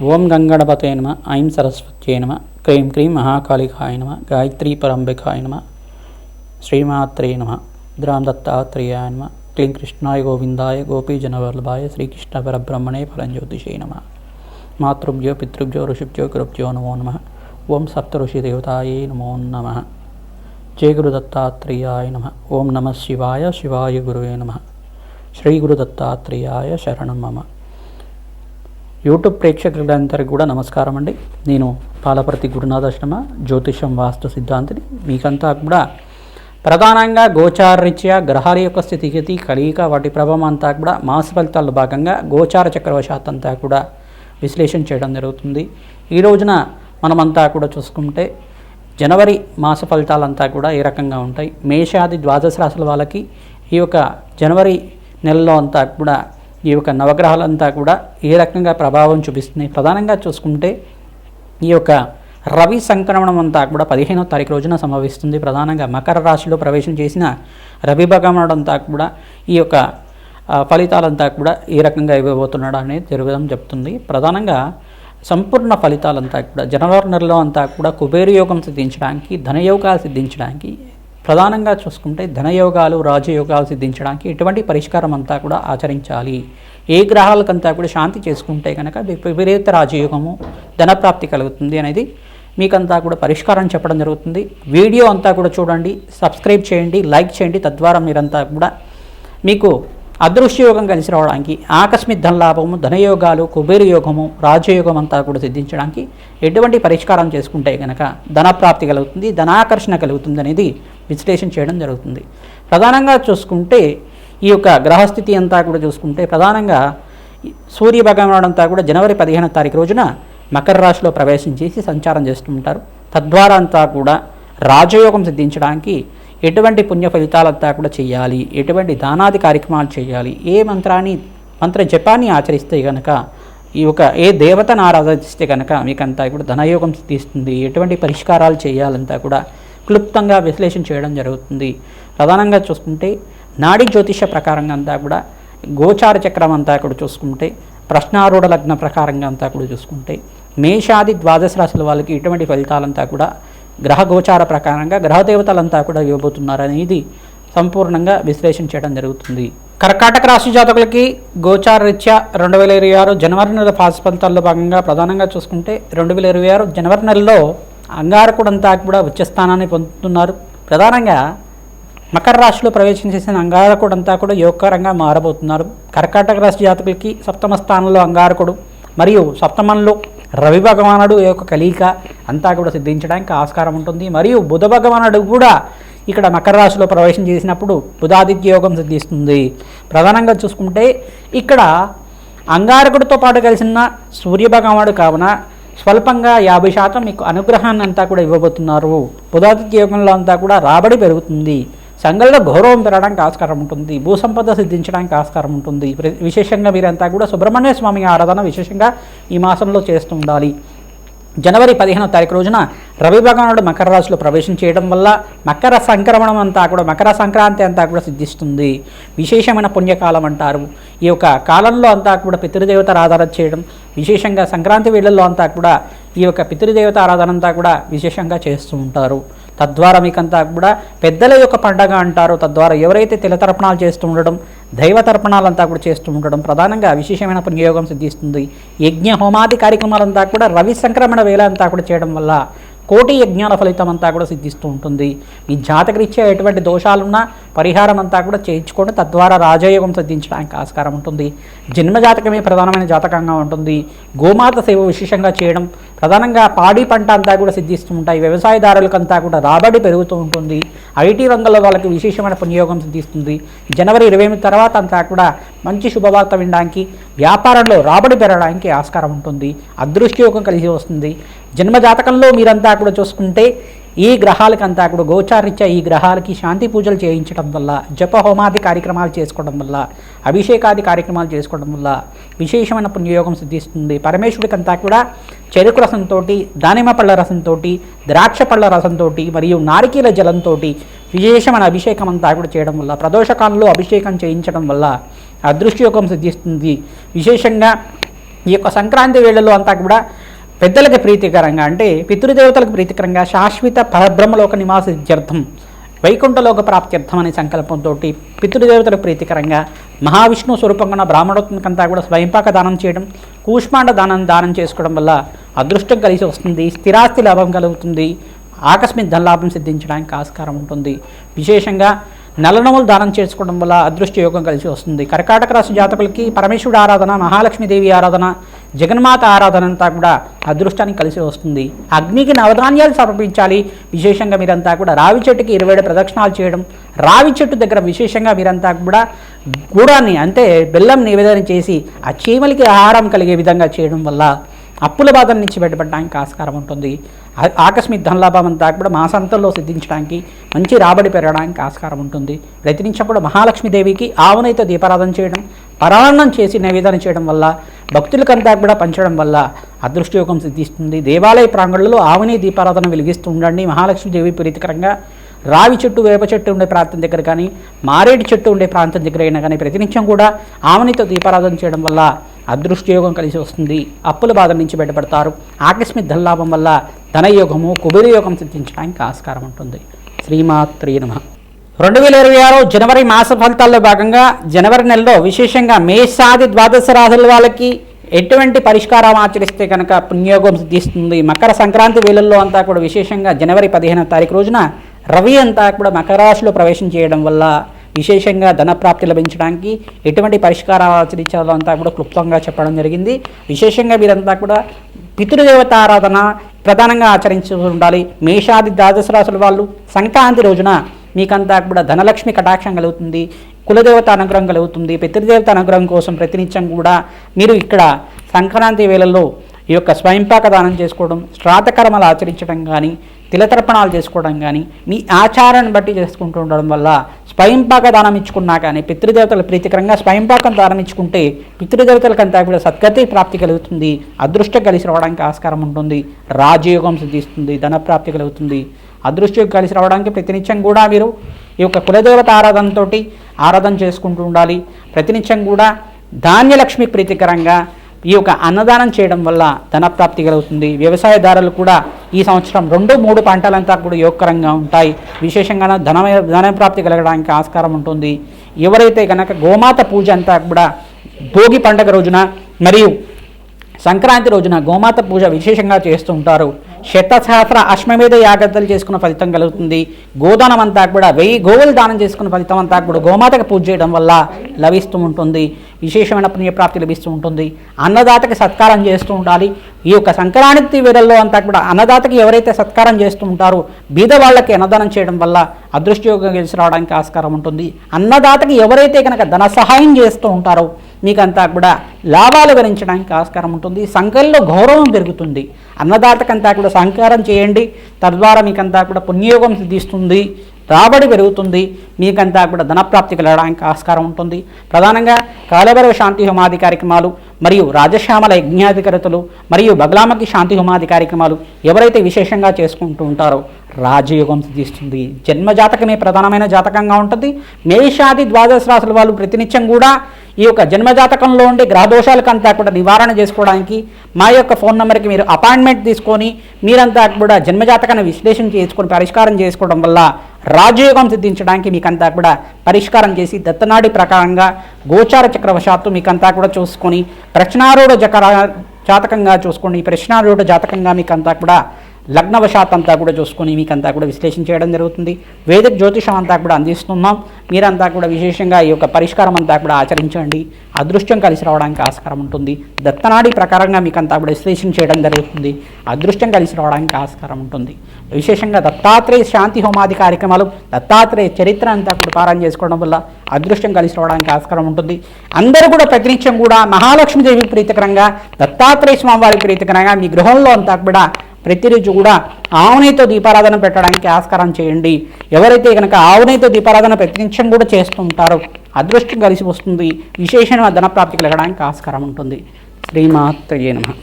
ఓం గంగణపతే నమ, ఐం సరస్వత్యై నమ, క్రీం క్రీం మహాకాళికాయ నమ, గాయత్రీ పరంబికాయ నమ, శ్రీమాత్రే నమ, ద్రాం దత్తాత్రేయాయ నమ, క్లీం కృష్ణాయ గోవిందాయ గోపీజనవల్లభాయ శ్రీకృష్ణ పరబ్రహ్మణే ఫలంజ్యోతిషే నమ. మాతృభ్యో పితృభ్యో ఋషిభ్యో గురుభ్యో నమో నమ. ఓం సప్తఋషిదేవతాయే నమో నమ. జయ గురు దత్తాత్రేయాయ నమ. ఓం నమ శివాయ, శివాయ గురువే నమ. శ్రీ గురు దత్తాత్రేయాయ శరణం మమ. యూట్యూబ్ ప్రేక్షకులందరికీ కూడా నమస్కారం అండి. నేను పాలపర్తి గురునాథాశ్రమ జ్యోతిషం వాస్తు సిద్ధాంతిని. మీకంతా కూడా ప్రధానంగా గోచారరీత్యా గ్రహాల యొక్క స్థితిగతి కలయిక వాటి ప్రభావం అంతా కూడా మాస ఫలితాల్లో భాగంగా గోచార చక్రవశాత్ అంతా కూడా విశ్లేషణ చేయడం జరుగుతుంది. ఈ రోజున మనమంతా కూడా చూసుకుంటే జనవరి మాస ఫలితాలంతా కూడా ఏ రకంగా ఉంటాయి, మేషాది ద్వాదశ రాశుల వాళ్ళకి ఈ యొక్క జనవరి నెలలో అంతా కూడా ఈ యొక్క నవగ్రహాలంతా కూడా ఏ రకంగా ప్రభావం చూపిస్తున్నాయి. ప్రధానంగా చూసుకుంటే ఈ యొక్క రవి సంక్రమణం అంతా కూడా 15వ తారీఖు రోజున సంభవిస్తుంది. ప్రధానంగా మకర రాశిలో ప్రవేశం చేసిన రవి భగవానుడు అంతా కూడా ఈ యొక్క ఫలితాలంతా కూడా ఏ రకంగా ఇవ్వబోతున్నాడు అనేది జరగడం చెప్తుంది. ప్రధానంగా సంపూర్ణ ఫలితాలంతా కూడా జనవరి నెలలో అంతా కూడా కుబేర యోగం సిద్ధించడానికి, ధనయోగాలు సిద్ధించడానికి, ప్రధానంగా చూసుకుంటే ధనయోగాలు రాజయోగాలు సిద్ధించడానికి ఎటువంటి పరిష్కారం అంతా కూడా ఆచరించాలి, ఏ గ్రహాలకంతా కూడా శాంతి చేసుకుంటే కనుక విపరీత రాజయోగము ధనప్రాప్తి కలుగుతుంది అనేది మీకంతా కూడా పరిష్కారం చెప్పడం జరుగుతుంది. వీడియో అంతా కూడా చూడండి, సబ్స్క్రైబ్ చేయండి, లైక్ చేయండి. తద్వారా మీరంతా కూడా మీకు అదృశ్యయోగం కలిసి రావడానికి, ఆకస్మిక ధనలాభము, ధనయోగాలు, కుబేర యోగము, రాజయోగం అంతా కూడా సిద్ధించడానికి ఎటువంటి పరిష్కారం చేసుకుంటే కనుక ధనప్రాప్తి కలుగుతుంది, ధనాకర్షణ కలుగుతుంది అనేది విశ్లేషణ చేయడం జరుగుతుంది. ప్రధానంగా చూసుకుంటే ఈ యొక్క గ్రహస్థితి అంతా కూడా చూసుకుంటే ప్రధానంగా సూర్య భగవానుడు అంతా కూడా జనవరి 15వ తారీఖు రోజున మకర రాశిలో ప్రవేశం చేసి సంచారం చేస్తూ ఉంటారు. తద్వారా అంతా కూడా రాజయోగం సిద్ధించడానికి ఎటువంటి పుణ్య ఫలితాలంతా కూడా చేయాలి, ఎటువంటి దానాది కార్యక్రమాలు చేయాలి, ఏ మంత్ర జపాన్ని ఆచరిస్తే కనుక ఈ యొక్క ఏ దేవతను ఆరాధిస్తే కనుక మీకంతా కూడా ధనయోగం సిద్ధిస్తుంది, ఎటువంటి పరిష్కారాలు చేయాలంతా కూడా క్లుప్తంగా విశ్లేషణ చేయడం జరుగుతుంది. ప్రధానంగా చూసుకుంటే నాడీ జ్యోతిష ప్రకారంగా అంతా కూడా గోచార చక్రం అంతా కూడా చూసుకుంటే ప్రశ్నారూఢ లగ్న ప్రకారంగా అంతా కూడా చూసుకుంటే మేషాది ద్వాదశ రాశుల వాళ్ళకి ఇటువంటి ఫలితాలంతా కూడా గ్రహ గోచార ప్రకారంగా గ్రహ దేవతలంతా కూడా ఇవ్వబోతున్నారు అనేది సంపూర్ణంగా విశ్లేషణ చేయడం జరుగుతుంది. కర్కాటక రాశి జాతకులకి గోచార రీత్యా 2026 జనవరి నెల ఫాస్ ఫలితాల్లో భాగంగా ప్రధానంగా చూసుకుంటే 2026 జనవరి నెలలో అంగారకుడు అంతా కూడా ఉచ్చ స్థానాన్ని పొందుతున్నారు. ప్రధానంగా మకర రాశిలో ప్రవేశం చేసిన అంగారకుడు అంతా కూడా యోగకరంగా మారబోతున్నారు. కర్కాటక రాశి జాతకులకి సప్తమ స్థానంలో అంగారకుడు మరియు సప్తమంలో రవి భగవానుడు యొక్క కలయిక అంతా కూడా సిద్ధించడానికి ఆస్కారం ఉంటుంది. మరియు బుధ భగవానుడు కూడా ఇక్కడ మకర రాశిలో ప్రవేశం చేసినప్పుడు బుధాదిత్య యోగం సిద్ధిస్తుంది. ప్రధానంగా చూసుకుంటే ఇక్కడ అంగారకుడితో పాటు కలిసిన సూర్య భగవానుడు కావున స్వల్పంగా 50% మీకు అనుగ్రహాన్ని అంతా కూడా ఇవ్వబోతున్నారు. బుధాదిత్య యోగంలో అంతా కూడా రాబడి పెరుగుతుంది, సంఘంలో గౌరవం పెరగడానికి ఆస్కారం ఉంటుంది, భూసంపద సిద్ధించడానికి ఆస్కారం ఉంటుంది. విశేషంగా మీరంతా కూడా సుబ్రహ్మణ్య స్వామి ఆరాధన విశేషంగా ఈ మాసంలో చేస్తూ ఉండాలి. జనవరి 15వ తారీఖు రోజున రవి భగవానుడు మకర రాశిలో ప్రవేశం చేయడం వల్ల మకర సంక్రమణం అంతా కూడా మకర సంక్రాంతి అంతా కూడా సిద్ధిస్తుంది. విశేషమైన పుణ్యకాలం అంటారు. ఈ యొక్క కాలంలో అంతా కూడా పితృదేవత ఆరాధన చేయడం, విశేషంగా సంక్రాంతి వేళల్లో అంతా కూడా ఈ యొక్క పితృదేవత ఆరాధన అంతా కూడా విశేషంగా చేస్తూ ఉంటారు. తద్వారా మీకంతా కూడా పెద్దల యొక్క పండగ అంటారు. తద్వారా ఎవరైతే తిలతర్పణాలు చేస్తూ ఉండడం, దైవ తర్పణాలంతా కూడా చేస్తూ ఉండడం ప్రధానంగా విశేషమైన పుణ్యయోగం సిద్ధిస్తుంది. యజ్ఞ హోమాది కార్యక్రమాలంతా కూడా రవి సంక్రమణ వేళ అంతా కూడా చేయడం వల్ల కోటి యజ్ఞాల ఫలితం అంతా కూడా సిద్ధిస్తూ ఉంటుంది. మీ జాతకరీత్యా ఎటువంటి దోషాలున్నా పరిహారం అంతా కూడా చేయించుకోండి. తద్వారా రాజయోగం సిద్ధించడానికి ఆస్కారం ఉంటుంది. జన్మజాతకమే ప్రధానమైన జాతకంగా ఉంటుంది. గోమాత సేవ విశేషంగా చేయడం, ప్రధానంగా పాడి పంట అంతా కూడా సిద్ధిస్తూ ఉంటాయి. వ్యవసాయదారులకంతా కూడా రాబడి పెరుగుతూ ఉంటుంది. ఐటీ రంగంలో వాళ్ళకి విశేషమైన పుణ్యయోగం సిద్ధిస్తుంది. జనవరి 28 తర్వాత అంతా కూడా మంచి శుభవార్త వినడానికి, వ్యాపారంలో రాబడి పెరగడానికి ఆస్కారం ఉంటుంది. అదృష్టయోగం కలిసి వస్తుంది. జన్మజాతకంలో మీరంతా కూడా చూసుకుంటే ఈ గ్రహాలకంతా కూడా గోచారీత్యా ఈ గ్రహాలకి శాంతి పూజలు చేయించడం వల్ల, జప హోమాది కార్యక్రమాలు చేసుకోవడం వల్ల, అభిషేకాది కార్యక్రమాలు చేసుకోవడం వల్ల విశేషమైన పుణ్యయోగం సిద్ధిస్తుంది. పరమేశ్వరుడికంతా కూడా చెరుకు రసంతో, దానిమ్మ పళ్ళ రసంతో, ద్రాక్ష పళ్ళ రసంతో మరియు నారికేల జలంతో విశేషమైన అభిషేకం అంతా కూడా చేయడం వల్ల, ప్రదోషకాలంలో అభిషేకం చేయించడం వల్ల అదృష్టయోగం సిద్ధిస్తుంది. విశేషంగా ఈ యొక్క సంక్రాంతి వేళల్లో అంతా కూడా పెద్దలకు ప్రీతికరంగా అంటే పితృదేవతలకు ప్రీతికరంగా శాశ్వత పరబ్రహ్మలోక నివాసిత్యర్థం వైకుంఠలోక ప్రాప్త్యర్థం అనే సంకల్పంతో పితృదేవతలకు ప్రీతికరంగా మహావిష్ణువు స్వరూపంగా ఉన్న బ్రాహ్మణోత్మకంతా కూడా స్వయంపాక దానం చేయడం, కూష్మాండ దానం చేసుకోవడం వల్ల అదృష్టం కలిసి వస్తుంది, స్థిరాస్తి లాభం కలుగుతుంది, ఆకస్మిక ధనలాభం సిద్ధించడానికి ఆస్కారం ఉంటుంది. విశేషంగా నల్లనములు దానం చేసుకోవడం వల్ల అదృష్ట యోగం కలిసి వస్తుంది. కర్కాటక రాశి జాతకులకి పరమేశ్వరుడు ఆరాధన, మహాలక్ష్మీదేవి ఆరాధన, జగన్మాత ఆరాధన అంతా కూడా అదృష్టానికి కలిసి వస్తుంది. అగ్నికి నవధాన్యాలు సమర్పించాలి. విశేషంగా మీరంతా కూడా రావి చెట్టుకి 27 ప్రదక్షిణాలు చేయడం, రావి చెట్టు దగ్గర విశేషంగా మీరంతా కూడా గూడాన్ని అంటే బెల్లం నివేదన చేసి ఆ చీమలకి ఆహారం కలిగే విధంగా చేయడం వల్ల అప్పుల బాధల నుంచి బయటపడడానికి ఆస్కారం ఉంటుంది. ఆకస్మిక ధనలాభం అంతా కూడా మాసాంతంలో సిద్ధించడానికి, మంచి రాబడి పెరగడానికి ఆస్కారం ఉంటుంది. ప్రతినిత్యం కూడా మహాలక్ష్మీదేవికి ఆవునైతే దీపారాధన చేయడం, పరాన్నం చేసి నైవేదన చేయడం వల్ల, భక్తులకంతా కూడా పంచడం వల్ల అదృష్టయోగం సిద్ధిస్తుంది. దేవాలయ ప్రాంగణంలో ఆవుని దీపారాధన వెలిగిస్తూ ఉండండి. మహాలక్ష్మీదేవి ప్రీతికరంగా రావి చెట్టు, వేప చెట్టు ఉండే ప్రాంతం దగ్గర కానీ, మారేడు చెట్టు ఉండే ప్రాంతం దగ్గర అయినా కానీ ప్రతినిత్యం కూడా ఆవునితో దీపారాధన చేయడం వల్ల అదృష్టయోగం కలిసి వస్తుంది. అప్పుల బాధ నుంచి బయటపడతారు. ఆకస్మిక ధనలాభం వల్ల ధనయోగము, కుబేరయోగం సిద్ధించడానికి ఆస్కారం ఉంటుంది. శ్రీమాత్రే నమః. 2026 జనవరి మాస ఫలితాల్లో భాగంగా జనవరి నెలలో విశేషంగా మేషాది ద్వాదశ రాశుల వాళ్ళకి ఎటువంటి పరిష్కారం ఆచరిస్తే కనుక పుణ్యయోగం సిద్ధిస్తుంది. మకర సంక్రాంతి వేళల్లో అంతా కూడా విశేషంగా జనవరి 15వ తారీఖు రోజున రవి అంతా కూడా మకర రాశిలో ప్రవేశం చేయడం వల్ల విశేషంగా ధనప్రాప్తి లభించడానికి ఎటువంటి పరిష్కారాలు ఆచరించాలో అంతా కూడా క్లుప్తంగా చెప్పడం జరిగింది. విశేషంగా వీరంతా కూడా పితృదేవత ఆరాధన ప్రధానంగా ఆచరించి ఉండాలి. మేషాది ద్వాదశ రాశుల వాళ్ళు సంక్రాంతి రోజున మీకంతా కూడా ధనలక్ష్మి కటాక్షం కలుగుతుంది, కులదేవత అనుగ్రహం కలుగుతుంది. పితృదేవత అనుగ్రహం కోసం ప్రతినిత్యం కూడా మీరు ఇక్కడ సంక్రాంతి వేళల్లో ఈ యొక్క స్వయంపాక దానం చేసుకోవడం, శ్రాద్ధకర్మలు ఆచరించడం కానీ, తిలతర్పణాలు చేసుకోవడం కానీ మీ ఆచారాన్ని బట్టి చేసుకుంటూ ఉండడం వల్ల స్వయంపాక దానం ఇచ్చుకున్నా కానీ పితృదేవతల ప్రీతికరంగా స్వయంపాకం దానం ఇచ్చుకుంటే పితృదేవతలకంతా కూడా సద్గతి ప్రాప్తి కలుగుతుంది, అదృష్టం కలిసి రావడానికి ఆస్కారం ఉంటుంది, రాజయోగం సిద్ధిస్తుంది, ధనప్రాప్తి కలుగుతుంది. అదృష్టం కలిసి రావడానికి ప్రతినిత్యం కూడా మీరు ఈ యొక్క కులదేవత ఆరాధనతోటి ఆరాధన చేసుకుంటూ ఉండాలి. ప్రతినిత్యం కూడా ధాన్యలక్ష్మి ప్రీతికరంగా ఈ యొక్క అన్నదానం చేయడం వల్ల ధనప్రాప్తి కలుగుతుంది. వ్యవసాయదారులు కూడా ఈ సంవత్సరం 2-3 పంటలంతా కూడా యోగకరంగా ఉంటాయి. విశేషంగా ధనప్రాప్తి కలగడానికి ఆస్కారం ఉంటుంది. ఎవరైతే కనుక గోమాత పూజ అంతా కూడా భోగి పండుగ రోజున మరియు సంక్రాంతి రోజున గోమాత పూజ విశేషంగా చేస్తూ ఉంటారు. శతసహస్ర అశ్వమేధ యాగత్తలు చేసుకున్న ఫలితం కలుగుతుంది. గోదానం అంతా కూడా 1000 గోవులు దానం చేసుకున్న ఫలితం అంతా కూడా గోమాతకు పూజ చేయడం వల్ల లభిస్తూ ఉంటుంది. విశేషమైన పుణ్యప్రాప్తి లభిస్తూ ఉంటుంది. అన్నదాతకి సత్కారం చేస్తూ ఉండాలి. ఈ యొక్క సంక్రాంతి వేళల్లో అంతా కూడా అన్నదాతకి ఎవరైతే సత్కారం చేస్తూ ఉంటారో బీద వాళ్ళకి అన్నదానం చేయడం వల్ల అదృష్టయోగం కలిసి రావడానికి ఆస్కారం ఉంటుంది. అన్నదాతకి ఎవరైతే కనుక ధన సహాయం చేస్తూ ఉంటారో మీకంతా కూడా లాభాలు గణించడానికి ఆస్కారం ఉంటుంది. సంఘంలో గౌరవం పెరుగుతుంది. అన్నదాతకంతా కూడా సహకారం చేయండి. తద్వారా మీకంతా కూడా పుణ్యయోగం సిద్ధిస్తుంది, రాబడి పెరుగుతుంది, మీకంతా కూడా ధనప్రాప్తి కలగడానికి ఆస్కారం ఉంటుంది. ప్రధానంగా కాలభైరవ శాంతి హోమాది కార్యక్రమాలు మరియు రాజశ్యామల యజ్ఞాధికారతలు మరియు బగలామకి శాంతి హోమాది కార్యక్రమాలు ఎవరైతే విశేషంగా చేసుకుంటూ ఉంటారో రాజయోగం సిద్ధిస్తుంది. జన్మజాతకమే ప్రధానమైన జాతకంగా ఉంటుంది. మేషాది ద్వాదశ రాశుల వాళ్ళు ప్రతినిత్యం కూడా ఈ యొక్క జన్మజాతకంలో ఉండే గ్రహదోషాలకంతా కూడా నివారణ చేసుకోవడానికి మా యొక్క ఫోన్ నెంబర్కి మీరు అపాయింట్మెంట్ తీసుకొని మీరంతా కూడా జన్మజాతకాన్ని విశ్లేషణ చేసుకొని పరిష్కారం చేసుకోవడం వల్ల రాజయోగం సిద్ధించడానికి మీకంతా కూడా పరిష్కారం చేసి దత్తనాడి ప్రకారంగా గోచార చక్రవశాత్తు మీకంతా కూడా చూసుకొని ప్రశ్నారూఢ జాతకంగా చూసుకొని ప్రశ్నారూఢ జాతకంగా మీకంతా కూడా లగ్నవశాత్ అంతా కూడా చూసుకొని మీకంతా కూడా విశ్లేషణ చేయడం జరుగుతుంది. వేదిక జ్యోతిషం అంతా కూడా అందిస్తున్నాం. మీరంతా కూడా విశేషంగా ఈ యొక్క పరిష్కారం అంతా కూడా ఆచరించండి. అదృష్టం కలిసి రావడానికి ఆస్కారం ఉంటుంది. దత్తనాడి ప్రకారంగా మీకంతా కూడా విశ్లేషణ చేయడం జరుగుతుంది. అదృష్టం కలిసి రావడానికి ఆస్కారం ఉంటుంది. విశేషంగా దత్తాత్రేయ శాంతి హోమాది కార్యక్రమాలు, దత్తాత్రేయ చరిత్ర అంతా కూడా పారాయణ చేసుకోవడం వల్ల అదృష్టం కలిసి రావడానికి ఆస్కారం ఉంటుంది. అందరూ కూడా ప్రతినిత్యం కూడా మహాలక్ష్మీదేవి ప్రీతికరంగా, దత్తాత్రేయ స్వామివారి ప్రీతికరంగా మీ గృహంలో అంతా కూడా ప్రతిరోజు కూడా ఆవునేతో దీపారాధన పెట్టడానికి ఆస్కారం చేయండి. ఎవరైతే కనుక ఆవునేతో దీపారాధన ప్రతినిత్యం కూడా చేస్తూ ఉంటారో అదృష్టం కలిసి వస్తుంది. విశేషమైన ధనప్రాప్తి కలగడానికి ఆస్కారం ఉంటుంది. శ్రీమాత్రే నమః.